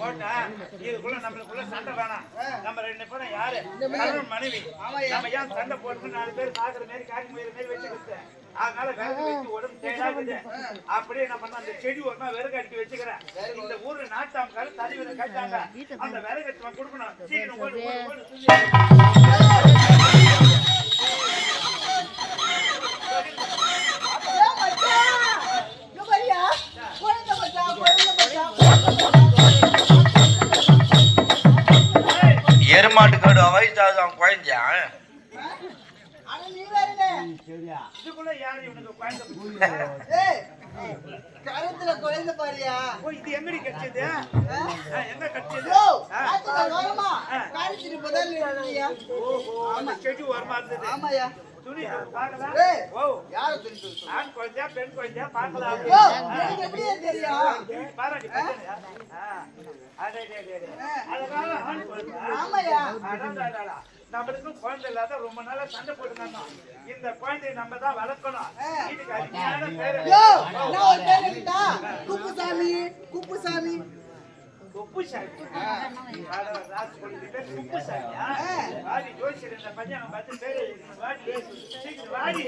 போட்டா இதுக்குள்ள நம்மளுக்குள்ள சண்டை வேணாம். நம்ம ரெண்டு பேரும் யாரு கணவன் மனைவி, நம்ம ஏன் சண்டை போட்டு 4 பேர் பாக்குற மாதிரி காக்கி முயற மாதிரி வச்சுக்கிட்டு அதனால விறகு வச்சு உடம்பு தேடாகுது. அப்படியே என்ன பண்ண அந்த செடி ஒருமா விறகு அடிக்க வச்சுக்கிறேன். இந்த ஊர்ல நாட்டாமக்கார தனி விறகு கட்டாங்க, அந்த விறகு எடுத்து கொடுக்கணும். சீக்கிரம் எருமாட்டுக்காடு வயசாகுது அவன் குழந்தையா? இதுக்குள்ள யாரு இவனுக்கு குழந்தை பாரியா? இது எங்கடி கட்சியது? எங்க கட்சியது? செடி வருமா இருந்தது? ஆமாயா. துணி பாக்கலாம். ஆண் குழந்தையா பெண் குழந்தையா பாக்கலாம். பாராட்டி நம்மளுக்கும் குழந்தை இல்லாத ரொம்ப நாளா சண்டை போட்டுருந்தோம். இந்த குழந்தைய நம்ம தான் வளர்க்கணும். இதுக்கு அருமையான பேரு குப்புசாமி. குப்புசாமி வாடி ஜோசியர் இந்த பையன் பார்த்து பேரு வாடி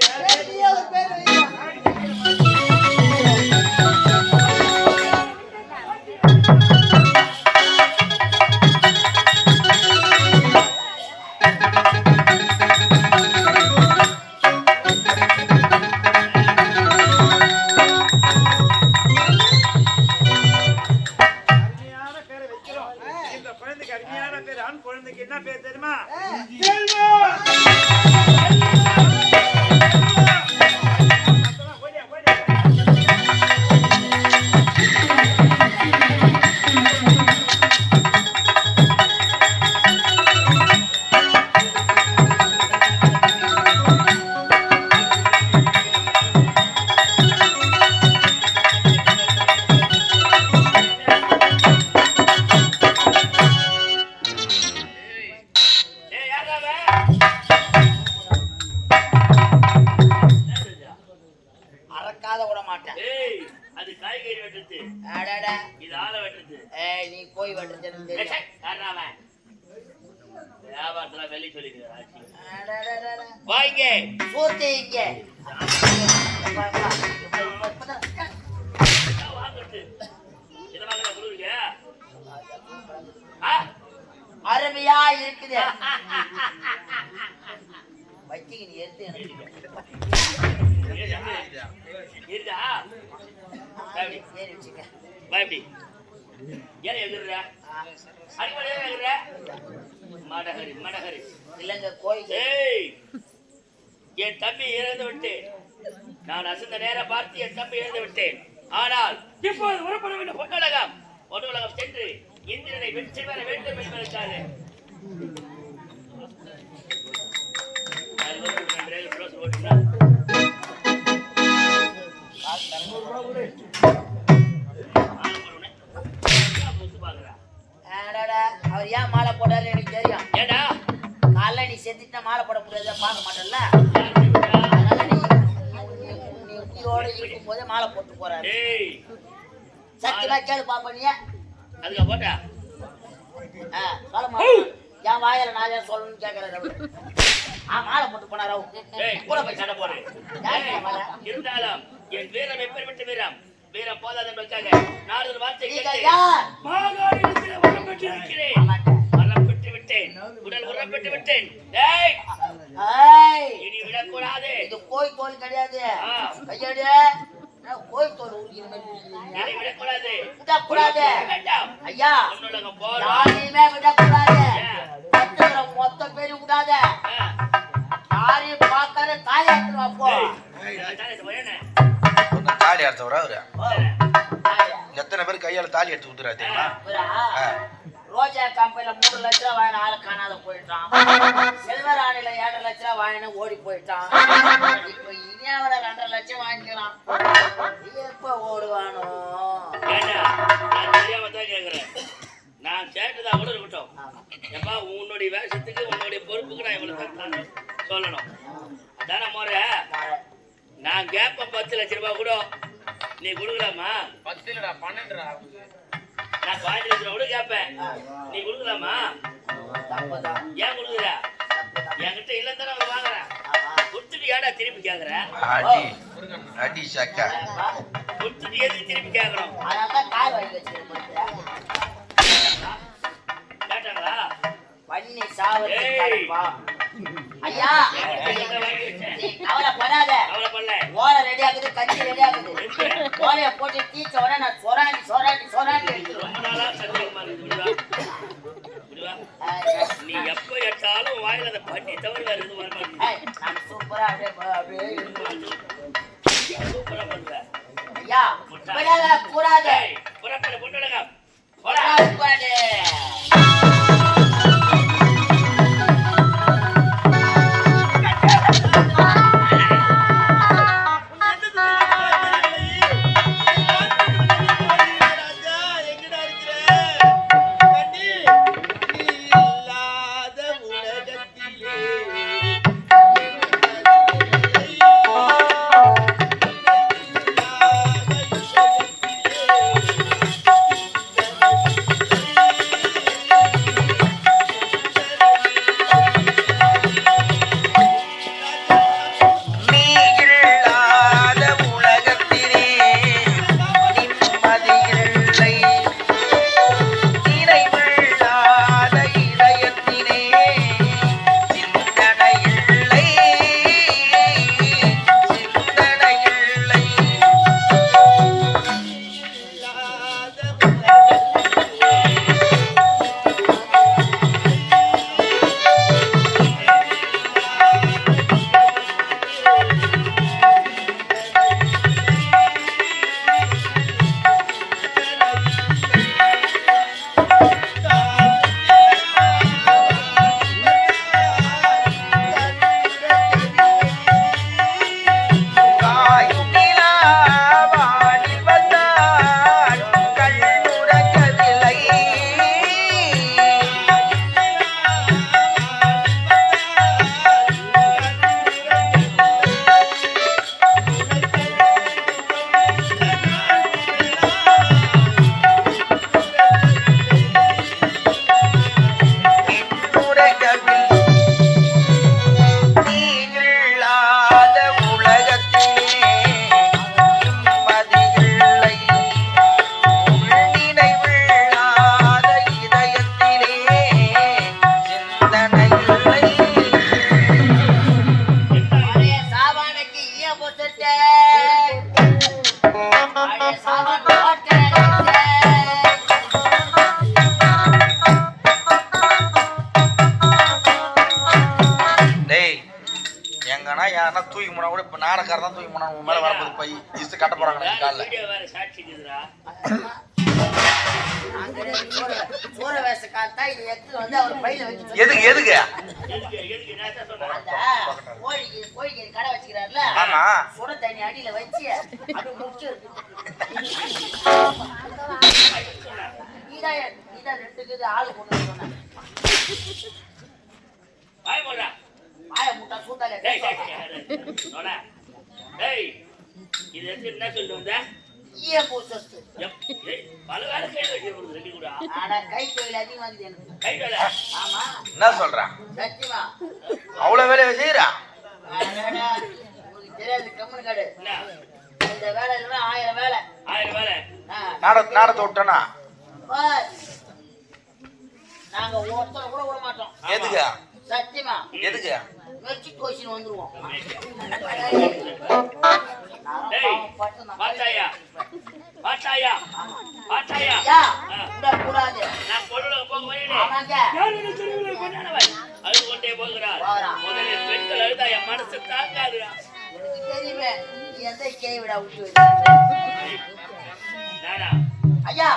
குழந்தைக்கு என்ன பேர் தெரியுமா? அருமையா இருக்குது. வச்சிக்கு நீ எடுத்து என் தம்பி இறந்து விட்டேன். நான் அசந்த நேரம் பார்த்து என் தம்பி இறந்து விட்டேன். ஆனால் இப்போது உறப்பட வேண்டும். பொன்னுலகம் சென்று இந்திரனை வெற்றி பெற வேண்டும் என்பதற்காக அவர் ஏன் மாலை போட்டாரு எனக்கு தெரியும். ஏடா காலைல நீ செத்துட்டா மாலை போட முடியாத பார்க்க மாட்டேன்ல. நீ உயிரோட இருக்கும் போதே மாலை போட்டு போறாரு. சத்தியமா கேளு பாப்பா. நீ அதுக்கு போட்டா சொல்ல என் வாயில நான் ஏன் சொல்லணும்னு கேட்கறேன். மாலை போட்டு போனாரா கூட போய் சண்டை போடு. இருந்தாலும் என் வீரம் எப்பேற்பட்ட வீரம் வீரம் போதாது என்பதற்காக நான் ஒரு வார்த்தை வரப்பட்டு விட்டேன். உடல் உறப்பட்டு விட்டேன். இனி விடக்கூடாது. இது கோய் தோல் கிடையாது. கையாடு கோய் தோல் விடக்கூடாது. விடக்கூடாது ஐயா. போறோம் யாரையுமே விடக்கூடாது. மொத்த பேரு விடாத. யாரையும் பார்க்காத தாலி எடுத்துருவா. போ தாலி எடுத்தவரா அவரு? எத்தனை பேர் கையால தாலி எடுத்து விட்டுறா தெரியுமா? ரோஜா கம்பெனில 3 லட்சம் ரூபாய் வாங்கின ஆளு காணாத போயிட்டான். செல்வராணில 7 லட்சம் ரூபாய் வாங்கின ஓடி போயிட்டான். இப்ப இனியாவில 2 லட்சம் வாங்கிக்கிறான். எப்ப ஓடுவானோ? தெரியாம தான் கேக்குறேன். நான் கேட்டதா கூட இருக்கட்டும். எப்பா உன்னுடைய வேஷத்துக்கு உன்னுடைய பொறுப்புக்கு நான் இவ்வளவு சொல்லணும். அதான முறை. நான் கேப்ப 10 லட்சம் ரூபாய் கூட நீ கொடுக்கலாமா? 10 இல்லடா 12. நான் 15 கூட கேட்பேன். நீ கொடுக்கலாமா? தப்புதான். ஏன் கொடுக்குற? என்கிட்ட இல்லன்னு தானே வந்து வாங்குறேன். கொடுத்துட்டு ஏன்டா திருப்பி கேட்குற? அடி அடி சக்கா கொடுத்துட்டு எதுக்கு திருப்பி கேட்கணும்? அதான் காய் வாங்கி வச்சிருக்கேன். கேட்டாங்களா? பண்ணி சாவடிப்பா. ஐயா என்கிட்ட வாங்கி வச்சேன். நீ கவலைப்படாத. கவலைப்படல. ஓலை ரெடி ஆகுது, கஞ்சி ரெடி ஆகுது. ஓலையை போட்டு தீச்ச உடனே நான் சொராண்டி எடுத்துருவேன். ரொம்ப நாளா சந்தேகமா இருக்கு. இப்படி வா. நீ எப்ப எடுத்தாலும் வாயில அதை பண்ணி தவிர வேற எதுவும் வர மாட்டேங்குது. நான் சூப்பரா அப்படியே சூப்பரா பண்ற. ஐயா விடாத கூடாது. புறப்பட பொண்ணுலக கூடாது. யாருன்னா தூக்கி போனா கூட இப்ப நாடக்காரர் தான் தூக்கி போனா உன் மேல வரப்போது போய் இஸ்து கட்ட போறாங்க காலைல வீடியோ வேற சாட்சி இருக்குதுடா. எதுக்கு எதுக்கு எதுக்கு நேத்தா சொன்னேன். கடை வச்சுக்கிறாருல, ஆமா சுட தண்ணி அடியில வச்சு அது முக்கியம் இருக்கு. இதான் ரெண்டுக்கு ஆளு கொண்டு சொன்னேன். வாய் போடுறா. வாய முட்டா சூத்தாலே. டேய் டேய் இது என்ன சொல்லிட்டு வந்த? ஈய பூசத்து. பல வேலை கை வச்சு கொடுக்குது ரெண்டு கூட. ஆனா கை தொழில் அதிகமா இருக்குது எனக்கு. கை வேலை? ஆமா. என்ன சொல்றான்? சத்தியமா. அவ்வளவு வேலையை செய்யறா? உங்களுக்கு தெரியாது கம்மன் காடு. இந்த வேலை இல்லைன்னா 1000 வேலை. 1000 வேலை. நாடத்தை விட்டனா நாங்க ஒருத்தர் கூட விட மாட்டோம். எதுக்கு? சத்தியமா. எதுக்கு? மெர்ச்சி கோஷின் வந்துருவோம். பாட்டாயா பாட்டாயா பாட்டாயா கூடாது. நான் பொருளுக்கு போக வரேன். ஆமாங்க. அழுது கொண்டே போகிறார். முதலில் பெண்கள் அழுதா என் மனசு தாங்காதுடா. எனக்கு தெரியுமே நீ எந்த கேய் விட விட்டு நானா ஐயா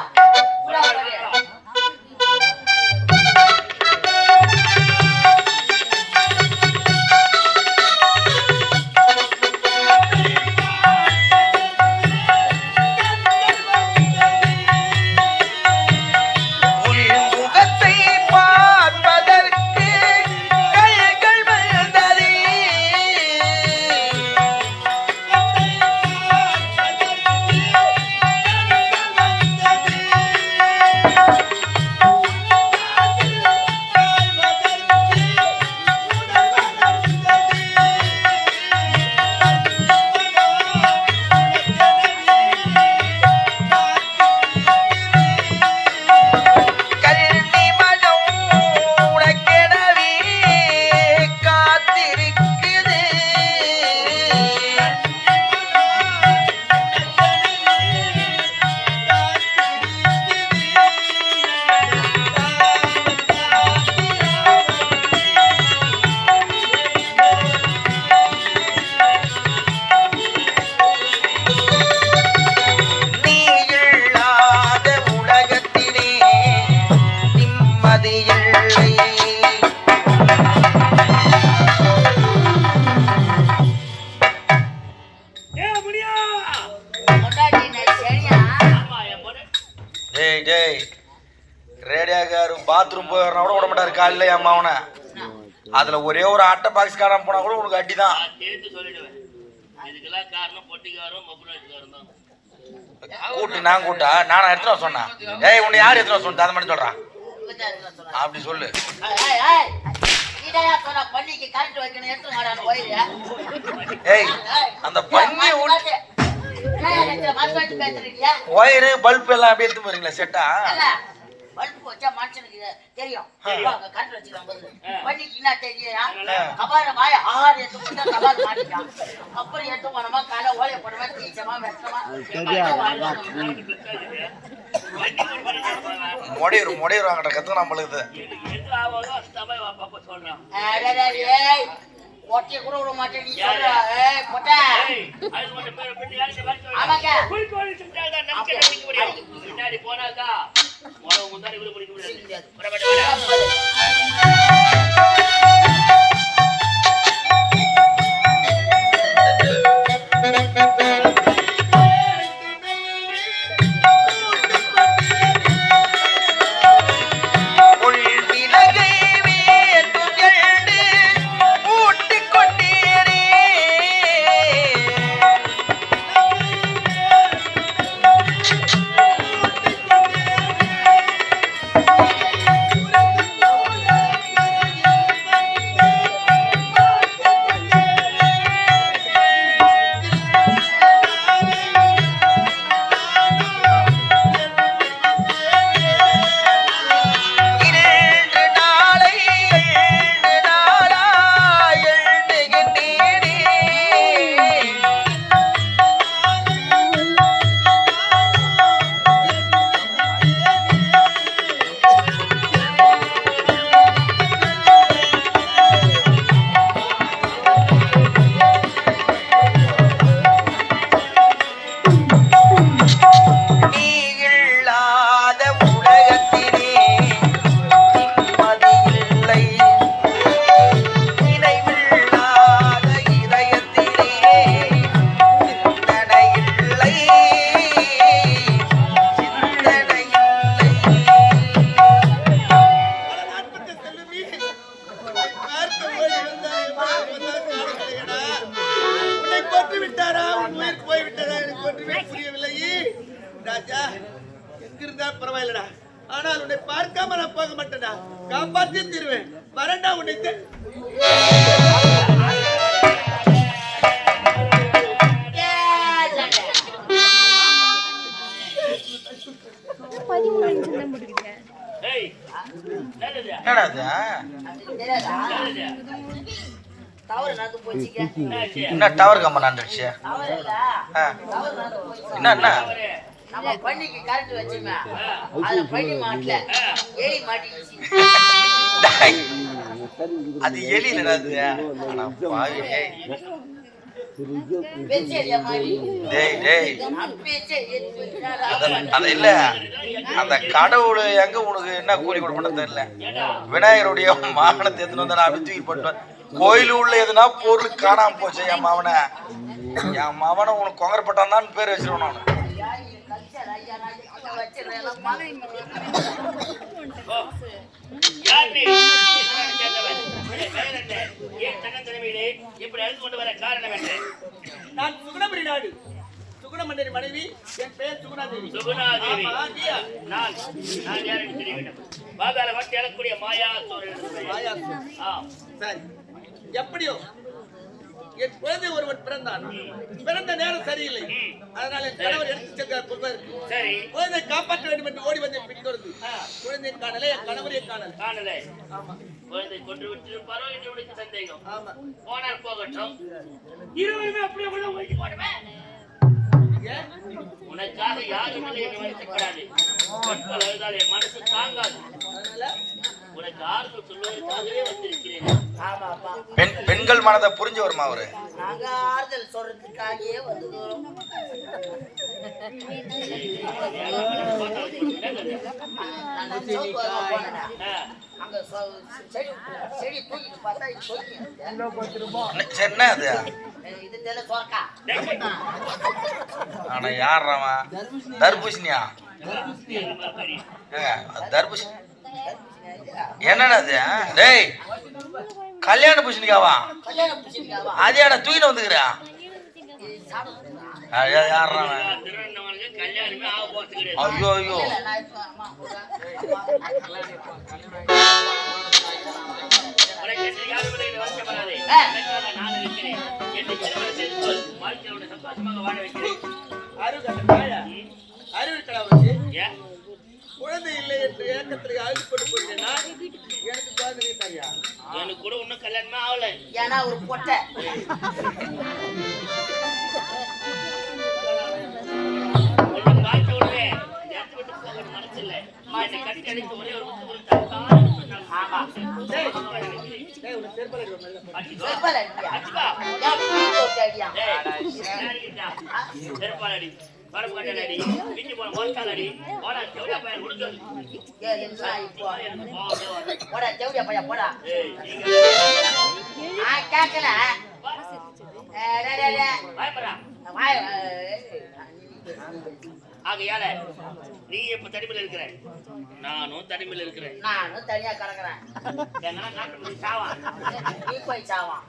ரேடியோக்காரு பாத்ரூம் போயிடறா கூட விட மாட்டாரு காலையில என் மாவனை. அதுல ஒரே ஒரு அட்டை பாக்ஸ் காராம போனா கூட உனக்கு அடிதான். தெரிஞ்சு சொல்லிடுவேன். இதுக்கெல்லாம் காரணம் பொட்டிக்காரும் மொபைல்காரும் தான். கூட்டு நான் கூட்டா நானா எடுத்துட்டு வர சொன்னேன். ஏய் உன்னை யார் எடுத்துட்டு வர சொன்னது அதை மட்டும் சொல்றான். அப்படி சொல்லு. ஏய் அந்த பண்ணி ஒயரு பல்ப் எல்லாம் அப்படியே எடுத்து போறீங்களா செட்டா? பல்ப் வச்சா மனுஷனுக்கு தெரியும். கரண்ட் வச்சுக்கலாம் பண்ணிக்கினா தெரியும். கபார வாய ஆறு எடுத்து போட்டா கபார் மாட்டிக்கலாம். அப்புறம் எடுத்து போனோமா காலை ஓலைய போனோமா தீச்சமா வெட்டமா மொடையூர் வாங்கிட்ட கத்து நம்மளுக்கு ஒட்டிய கூட விட மாட்டேன் நீ சொல்ற. பின்னாடி போனாக்கா முன்னாடி கூட பிடிக்க முடியாது. பரவாயில்லடா, ஆனால் உன்னை பார்க்காம நான் போக மாட்டேன்டா. காப்பாற்றி தருவேன். வரண்டா உன்னை. என்ன டவர் கம்ப நடந்துச்சு? என்ன நம்ம பண்ணிக்கு கரெக்ட் வச்சுமா அத பண்ணி மாட்டல எலி மாட்டிச்சு. அது எலி இல்லடா அது. انا பாவி வெச்சேரியா மாடி. டேய் அத இல்ல அந்த கடவுள் எங்க உனக்கு என்ன கூலி கொடுப்பறது தெரியல. விநாயகருடைய மாமனத்தை எடுத்துட்டு வந்து நான் தூக்கி போட்டுவேன். கோயில் உள்ள எதுனா பொருள் காணாம போச்சு. என் மாவனை உனக்கு கொங்கரப்பட்டான் தான் பேர் வச்சிருவேன் நான். நான் சுகுணமணி நாடு சுகுணமண்டரி மனைவி. என் பெயர் சுகுணாதேவி. சுகுணாதேவி நான் யாருக்கு தெரிய வேண்டும். பாதாள மட்டி அழக்கூடிய மாயா சரி, எப்படியோ என் குழந்தை ஒருவன் பிறந்தான். பிறந்த நேரம் சரியில்லை. அதனால என் கணவர் எடுத்து செல்கிறார். சரி, குழந்தை காப்பாற்ற வேண்டும் என்று ஓடி வந்து பின்தொடர்ந்து குழந்தை காணல, என் கணவரை காணல. ஆமா, குழந்தை கொண்டு விட்டிருப்பாரோ என்று உனக்கு சந்தேகம். ஆமா, போனால் போகட்டும். இருவருமே அப்படியே உள்ள ஓடி போடுமே. உனக்காக யாரும் இல்லை என்று வருத்தப்படாது. பெண்கள் அழுதால் என் மனசு தாங்காது. உனக்கு ஆறுதல் சொல்வதற்காகவே வந்திருக்கிறேன். பெண்கள் மனதை புரிஞ்சு வருமா அவரு? நாங்க ஆறுதல் சொல்றதுக்காகவே வந்து நான் சோப்பு வாங்க போனேன்டா. அங்க செடி செடி தூக்கிட்டு பார்த்தா இது தூக்கி என்ன அது இது தெரியல சோக்கா. ஆனா யார்றாமா தர்பூசணியா தர்பூசணி என்னடா அது டேய் கல்யாண பூசணிக்காவா கல்யாண பூசணிக்காவா? அதேடா தூக்கிட்டு வந்துக்கிறா யார்றாமா கல்யாணமே ஆக போறது கிடையாது. ஐயோ ஐயோ நான் இப்ப அம்மா உனக்கு என்ன யாரும் இல்லை, இது வருத்தப்படாதே. எனக்காக நான் இருக்கிறேன். என்னை திருமணம் செய்து கொள். வாழ்க்கையோட சந்தோஷமாக வாழ வைக்கிறேன். அறிவு கட்ட தாயா, அறிவு கடவுளுக்கு ஏன்? குழந்தை இல்லை என்ற ஏக்கத்தில் அழுப்பட்டு போயிட்டேன்னா எனக்கு குழந்தை தாயா. எனக்கு கூட இன்னும் கல்யாணமே ஆகல. ஏன்னா ஒரு பொட்டை உன்னை பார்த்த உடனே நேரத்தை விட்டு போக மனசு இல்லை. என்னை கட்டி அணைத்து ஒரே ஒரு முத்து கொடுத்தாரு. ஆமா டேய், உனக்கு செருப்பால அடிப்பா மெல்ல. செருப்பால அடிப்பியா? அடிப்பா. ஏன் பீட்டு வச்சு அடியா? செருப்பாலடி, பரப்பாடி, பிஞ்சு போன மோஸ்டாலடி, போடா செவடா பையன் கொடுத்தது. ஏன் என்ன இப்போ? எனக்கு கோவமே வருது. போடா தேவடியா பையா போடா. ஏய், நீங்க கேட்கல பயப்படுறா. வாய் ஆகையால நீ இப்ப தனிமையில இருக்கிற, நானும் தனிமையில இருக்கிறேன். நானும் தனியா கிடக்குறேன். எங்கன்னா காட்டு போய் சாவா. நீ போய் சாவான்.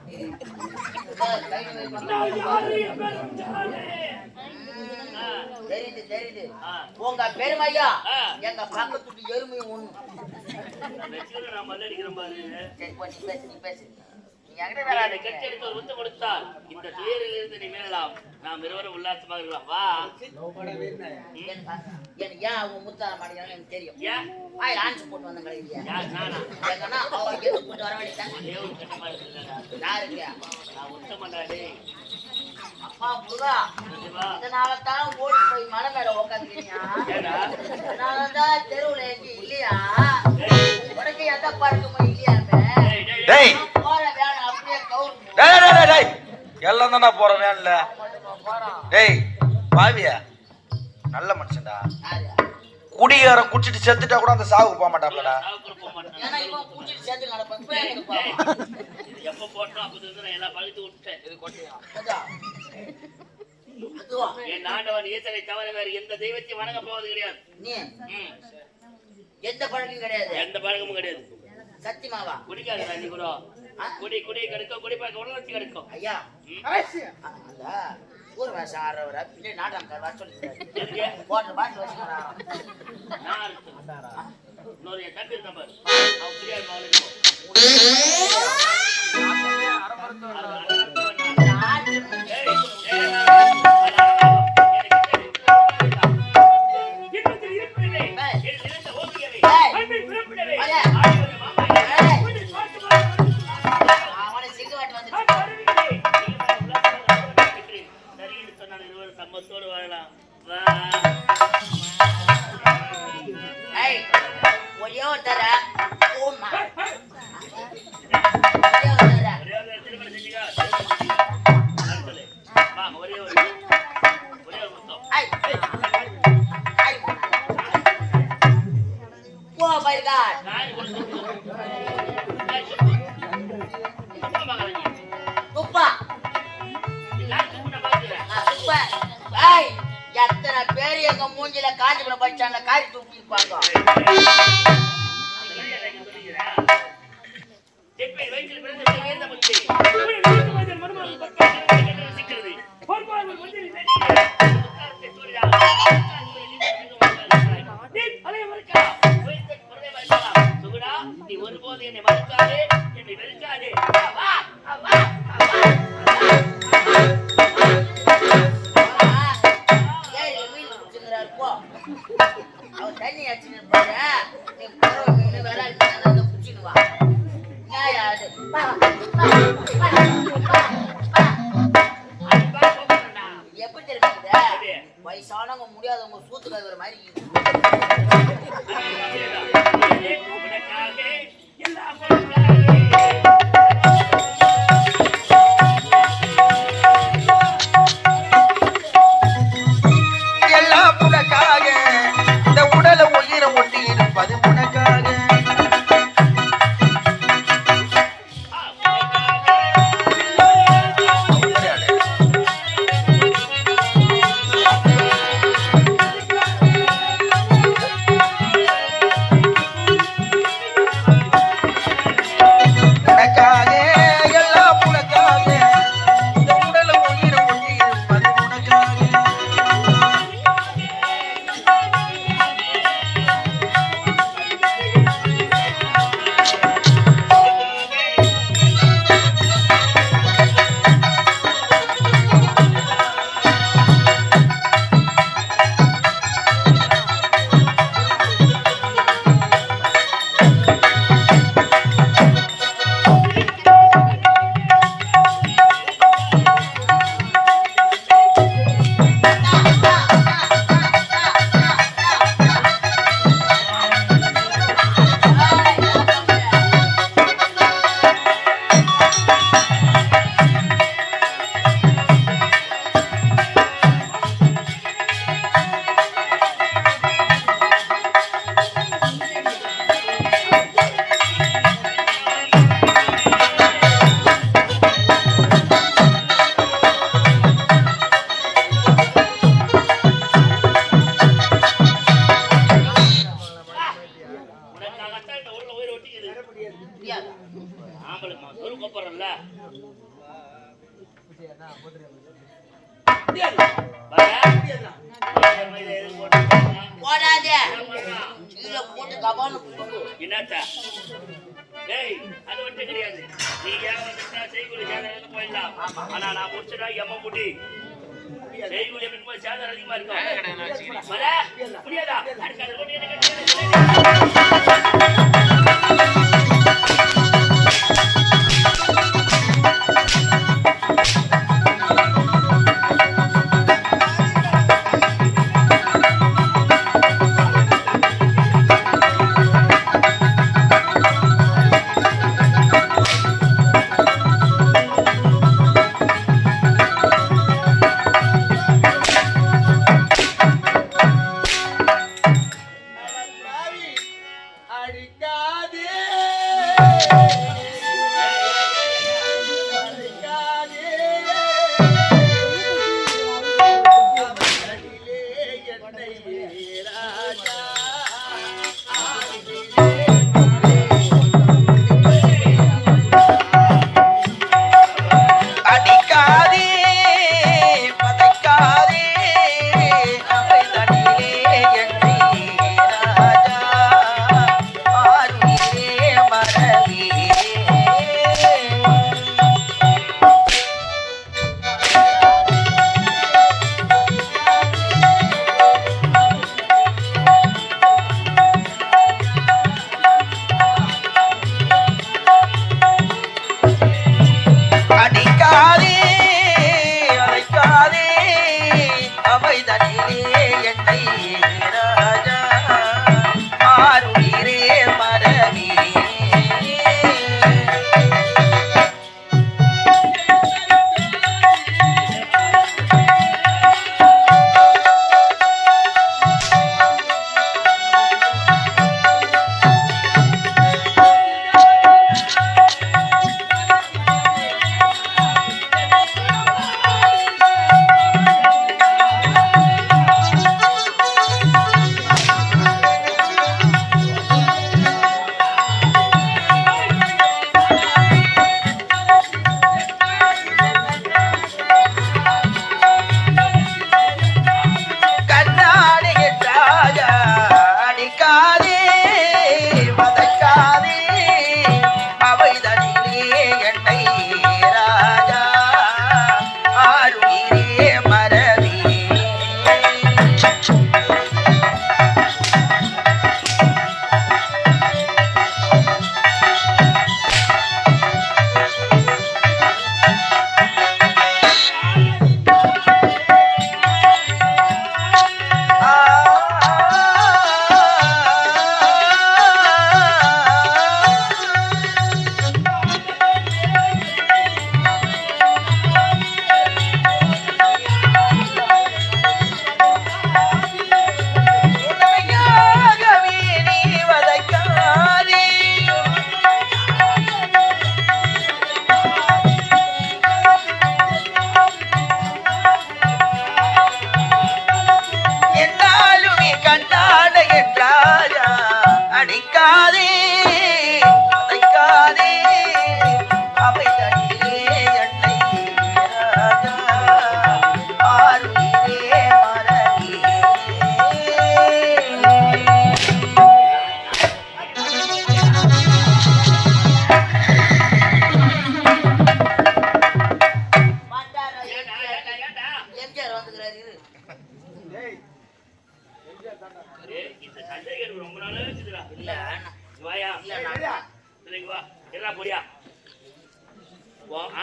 தெரியுது தெரியுது. உங்க பெருமையா எங்க பக்கத்து எருமையும் ஒண்ணு. நான் மல்லடிக்கிறேன் பாரு. சரி, போ, நீ பேசு நீ பேசு. நீ என்கிட்ட நீ வேற அதை கட்டி எடுத்து ஒரு முத்தம் கொடுத்தால் இந்த துயரிலிருந்து நீ மீளலாம். நாம் இருவரும் உல்லாசமாக இருக்கலாம். வா. ஏன் அவங்க முத்தார மாட்டேங்கிறான்னு எனக்கு தெரியும். ஏன்? வாயில் ஆன்சு போட்டு வந்த கிடையாது. யார் நானா? எங்கன்னா அவ எது போட்டு வர வேண்டியதான். அதே ஒரு கட்டமா இருக்குல்லடா. யாருக்கு? நான் உத்தமண்டாடே. அப்பா புருடா, நிஜமா? இதனாலதான் ஓடி போய் மலை மேல உட்காந்துருக்கீங்க. ஏடா? இதனாலதான் தெருவுல எங்கேயும் இல்லையா? உனக்கு எந்த பழக்கமும் இல்லையாமே? டேய், டேய், டேய் போற வேலை அப்படியே கவுரு டேய் டேய், டேய் டேய் எல்லாம் தானே போறேன் வேன்ல போறான். டேய் பாவியா நல்ல மனுஷன்டா யாரு? குடிகாரம் குடிச்சிட்டு செத்துட்டா கூட அந்த சாவுக்கு போக மாட்டாப்லடா சாவுக்கு போக மாட்டேன். ஏன்னா இவன் குடிச்சிட்டு சேர்ந்து நடப்பான். இப்ப எனக்கு பாவம். இது எப்ப போட்டோம் அப்ப இருந்து நான் எல்லாம் பழுத்து விட்டேன். இது கொட்டையா? அதான். அதுவா? என் ஆண்டவன் ஈசனை தவிர வேறு எந்த தெய்வத்தையும் வணங்க போவது கிடையாது. நீ ம். எந்த பழக்கம் கிடையாது. எந்த பழக்கமும் கிடையாது. சத்தியமாவா? குடிக்காத நீ கூட குடி குடி கிடைக்கும், குடி பார்க்க உடலட்சி கிடைக்கும். ஐயா ம். அந்த ஊர் வேஷம் ஆடுறவரை பின்னாடி நாட்டாமக்கார் வர சொல்லிக்கிறாரு. எதுக்கு? போட்டு பாட்டு வச்சுக்கிறாராம். நான் இருக்கு. இன்னொரு என் தம்பி இருந்தான் பாரு. அவன் பிரியாணி மாவுல அவனை சிங்கவாட்டு வந்து சம்பத்தோடு வாழலாம். ஒரே ஒரு தர ஓமா திருமணம் செஞ்சுக்கா. ஒரே ஒரு முத்தம். போ பைர்காட் நான் கொடுத்து துப்பா துப்ப. எத்தனை பேர் எங்க மூஞ்சில காஞ்சிபுரம் பஸ் ஸ்டாண்ட்ல காரி தூக்கிப்பாங்க. நீ ஒருபோது என்னை மறுக்காதே, என்னை வெறுக்காதே. அவன் தண்ணி அடிச்சுன்னு பாரு. நீ பரவ மீன் வேற குச்சின்னு வா. அது எப்படி தெரியுது? வயசானவங்க முடியாதவங்க சூத்து கழுவுற மாதிரி உனக்காக எல்லாம் முடியாது. ஆம்பளுக்கு சொல் கூப்பிடுறோம்ல போடாதே கீழே போட்டு கபான்னு என்னத்தா டேய் அது மட்டும் கிடையாது. நீ ஏன் வந்துட்டா செய்குலி சேதம் போயிடலாம். ஆனா நான் முடிச்சுட்டா எம்ம முடி செய்குலி எப்படி சேதம் அதிகமா இருக்கும். முடியாதா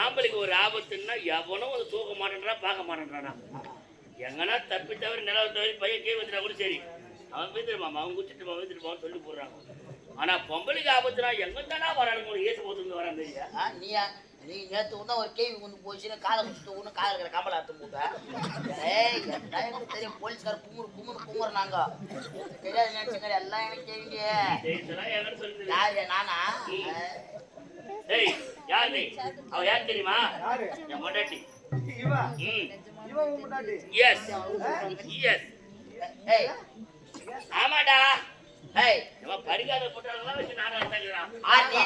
ஆம்பளைக்கு ஒரு ஆபத்துன்னா எவனும் அதை தூக்க மாட்டேன்றான் பார்க்க மாட்டேன்றானா. எங்கன்னா தப்பி தவிர நிலவு தவிர பையன் கே வந்துட்டா கூட சரி அவன் வீந்துருமாமா அவன் குச்சிட்டு வீந்துருப்பான்னு சொல்லி போடுறாங்க. ஆனா பொம்பளைக்கு ஆபத்துனா எங்க தானா வரானுங்க ஏசு போட்டு வரான் தெரியா. நீ நேற்று ஒன்றா ஒரு கேள்வி கொண்டு போச்சுன்னு காலை குடிச்சிட்டு ஒன்று காலை இருக்கிற கம்பளை அறுத்து போட்டா எனக்கு தெரியும் போலீஸ்கார குமுறு நாங்க தெரியாது நினைச்சுங்க எல்லாம் எனக்கு தெரியுங்க. யாரு நானா? யார் நீ? அவ யார் தெரியுமா? என் பொண்டாட்டி. ஆமாடா ஏய் இவன் படிக்காத போட்டாலும் வச்சு நாடகம் தங்குறான். ஆர் நீ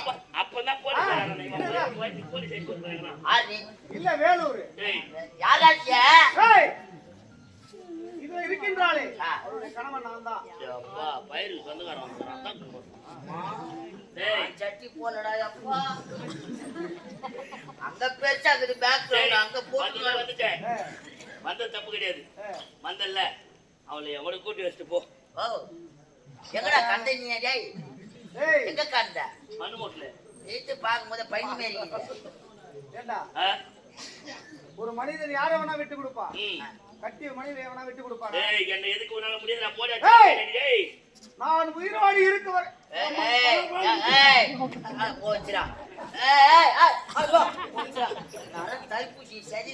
அப்பதான் போலீஸ் போலீஸ் போறாங்க. ஆர் நீ இல்ல வேலூர். யாராச்சிய ஏய் இதுல இருக்கின்றாளே அவருடைய கணவன் நான் தான். அப்பா பயிர் சொந்தக்காரன் வந்துறான் தான் சட்டி போலடா அப்பா அங்க பேச்சாக்குது பேக் கிரவுண்ட் அங்க போட்டு வந்துட்டேன். வந்த தப்பு கிடையாது. வந்தல்ல அவளை எவனை கூட்டி வச்சுட்டு போ. ஓ எங்கடா கண்ட நீ டேய் ஏய் எங்க கண்ட மண்ணு மூட்டல ஏத்து பாக்கும்போது பையன் மாரி ஏண்டா ஒரு மனிதன் யாரை வேணா விட்டு கொடுப்பா, கட்டிய மனைவி வேணா விட்டு கொடுப்பாரு. ஏய் என்ன எதுக்கு உன்னால முடியாது நான் போட ஏய் நான் உயிரோடு இருக்க வர போச்சுடா. ஏய் ஏய் அதோ போச்சுடா. நான் தைப்பூசி சரி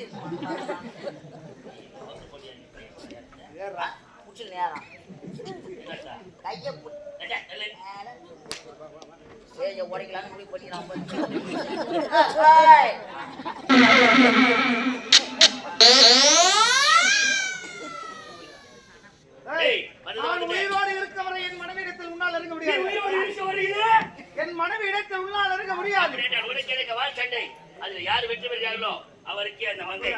ஏறா புடிச்சு நேரா கைய ஏய் ஓடிக்கலாம்னு முடிவு பண்ணிராம் ஏய் நான் உயிரோடு இருக்க வரை என் மனைவியிடத்தில் உன்னால் இருக்க முடியாது. என் மனைவி இடத்தில் உன்னால் இருக்க முடியாது. சண்டை அதுல யாரு வெற்றி பெறுகிறார்களோ அவருக்கே அந்த மங்கை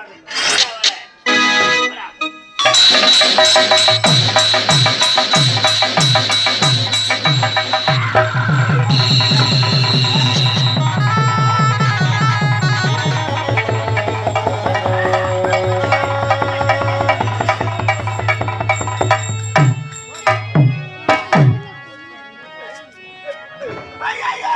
ஐயா